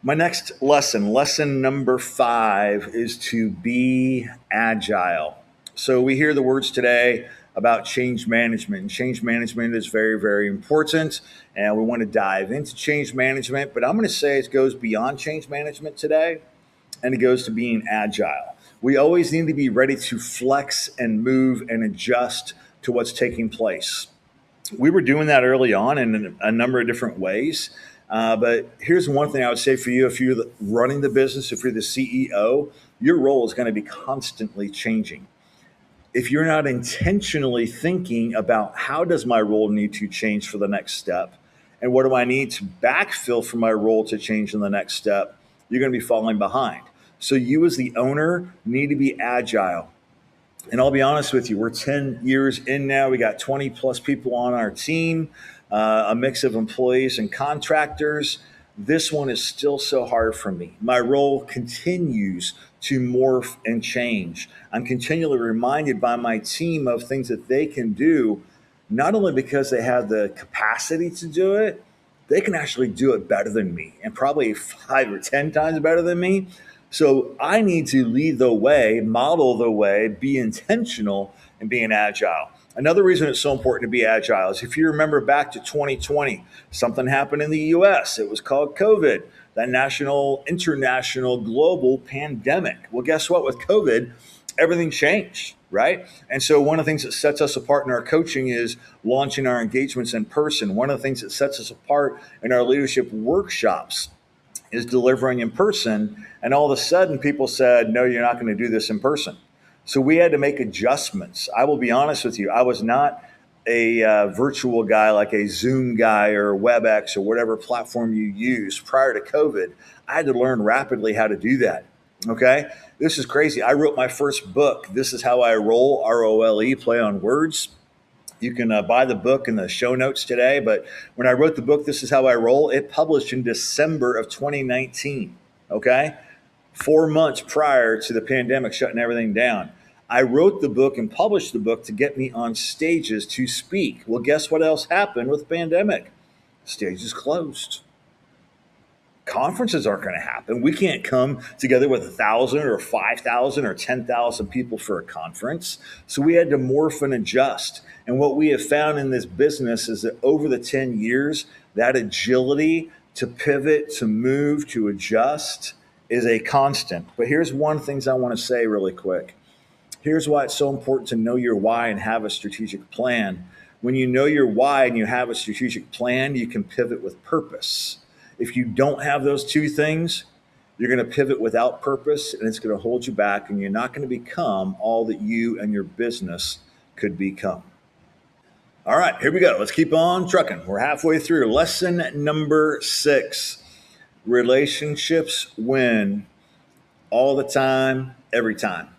My next lesson number 5, is to be agile. So we hear the words today about change management, and change management is very, very important. And we want to dive into change management, but I'm going to say it goes beyond change management today, and it goes to being agile. We always need to be ready to flex and move and adjust to what's taking place. We were doing that early on in a number of different ways. But here's one thing I would say for you: if you're running the business, if you're the CEO, your role is going to be constantly changing. If you're not intentionally thinking about how does my role need to change for the next step, and what do I need to backfill for my role to change in the next step, you're going to be falling behind. So you as the owner need to be agile. And I'll be honest with you, we're 10 years in now. We got 20 plus people on our team, a mix of employees and contractors. This one is still so hard for me. My role continues to morph and change. I'm continually reminded by my team of things that they can do, not only because they have the capacity to do it, they can actually do it better than me, and probably 5 or 10 times better than me. So I need to lead the way, model the way, be intentional in being agile. Another reason it's so important to be agile is if you remember back to 2020, something happened in the US. It was called COVID, that national, international, global pandemic. Well, guess what? With COVID, everything changed, right? And so one of the things that sets us apart in our coaching is launching our engagements in person. One of the things that sets us apart in our leadership workshops is delivering in person. And all of a sudden, people said, no, you're not going to do this in person. So we had to make adjustments. I will be honest with you, I was not a virtual guy like a Zoom guy or WebEx or whatever platform you use prior to COVID. I had to learn rapidly how to do that. Okay. This is crazy. I wrote my first book. This is how I roll, ROLE, play on words. You can buy the book in the show notes today. But when I wrote the book, This Is How I Roll, it published in December of 2019. Okay. 4 months prior to the pandemic shutting everything down. I wrote the book and published the book to get me on stages to speak. Well, guess what else happened with the pandemic? Stages closed. Conferences aren't going to happen. We can't come together with 1,000 or 5,000 or 10,000 people for a conference. So we had to morph and adjust. And what we have found in this business is that over the 10 years, that agility to pivot, to move, to adjust is a constant. But here's one thing I want to say really quick. Here's why it's so important to know your why and have a strategic plan. When you know your why and you have a strategic plan, you can pivot with purpose. If you don't have those two things, you're going to pivot without purpose, and it's going to hold you back, and you're not going to become all that you and your business could become. All right, here we go. Let's keep on trucking. We're halfway through. Lesson number 6. Relationships win all the time, every time.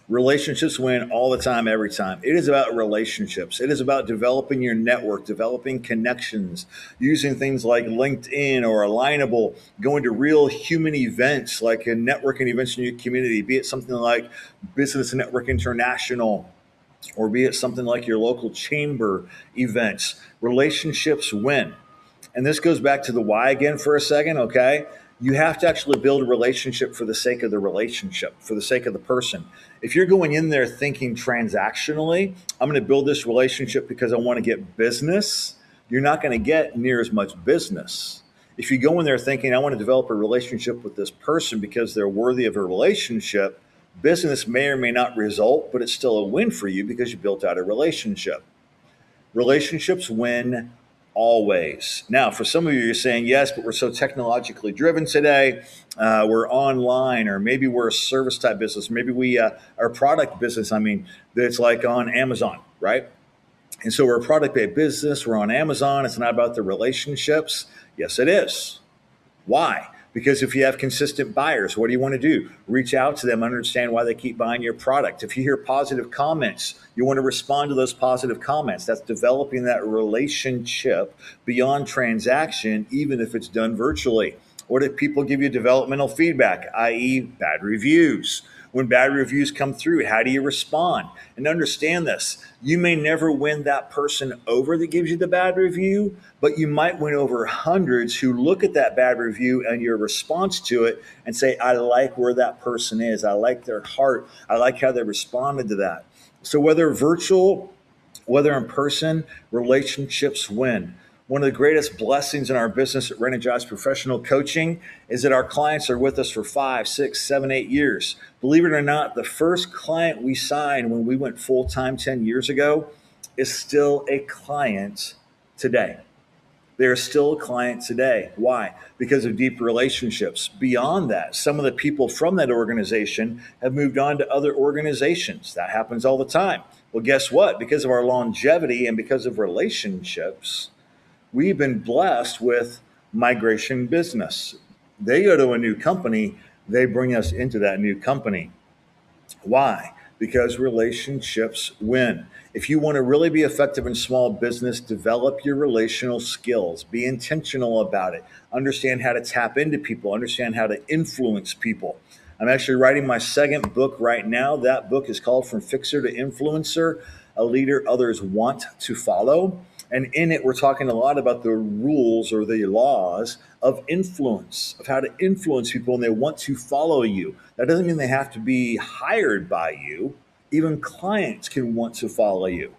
Relationships win all the time, every time. It is about relationships. It is about developing your network, developing connections, using things like LinkedIn or Alignable, going to real human events like networking events in your community, be it something like Business Network International, or be it something like your local chamber events. Relationships win. And this goes back to the why again for a second, okay? You have to actually build a relationship for the sake of the relationship, for the sake of the person. If you're going in there thinking transactionally, I'm going to build this relationship because I want to get business, you're not going to get near as much business. If you go in there thinking, I want to develop a relationship with this person because they're worthy of a relationship, business may or may not result, but it's still a win for you because you built out a relationship. Relationships win always. Now, for some of you, you're saying, yes, but we're so technologically driven today. We're online, or maybe we're a service type business. Maybe we are a product business. I mean, it's like on Amazon, right? And so we're a product-based business. We're on Amazon. It's not about the relationships. Yes, it is. Why? Because if you have consistent buyers, what do you want to do? Reach out to them, understand why they keep buying your product. If you hear positive comments, you want to respond to those positive comments. That's developing that relationship beyond transaction, even if it's done virtually. What if people give you developmental feedback, i.e. bad reviews? When bad reviews come through, how do you respond? And understand this, you may never win that person over that gives you the bad review, but you might win over hundreds who look at that bad review and your response to it and say, I like where that person is. I like their heart. I like how they responded to that. So whether virtual, whether in person, relationships win. One of the greatest blessings in our business at Renogize Professional Coaching is that our clients are with us for 5, 6, 7, 8 years. Believe it or not, the first client we signed when we went full time 10 years ago is still a client today. They're still a client today. Why? Because of deep relationships. Beyond that, some of the people from that organization have moved on to other organizations. That happens all the time. Well, guess what? Because of our longevity and because of relationships, we've been blessed with migration business. They go to a new company, they bring us into that new company. Why? Because relationships win. If you want to really be effective in small business, develop your relational skills. Be intentional about it. Understand how to tap into people, understand how to influence people. I'm actually writing my second book right now. That book is called From Fixer to Influencer, a leader others want to follow. And in it, we're talking a lot about the rules or the laws of influence, of how to influence people and they want to follow you. That doesn't mean they have to be hired by you. Even clients can want to follow you.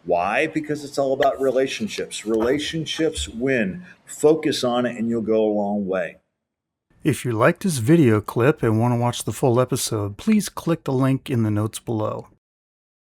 Why? Because it's all about relationships. Relationships win. Focus on it and you'll go a long way. If you liked this video clip and want to watch the full episode, please click the link in the notes below.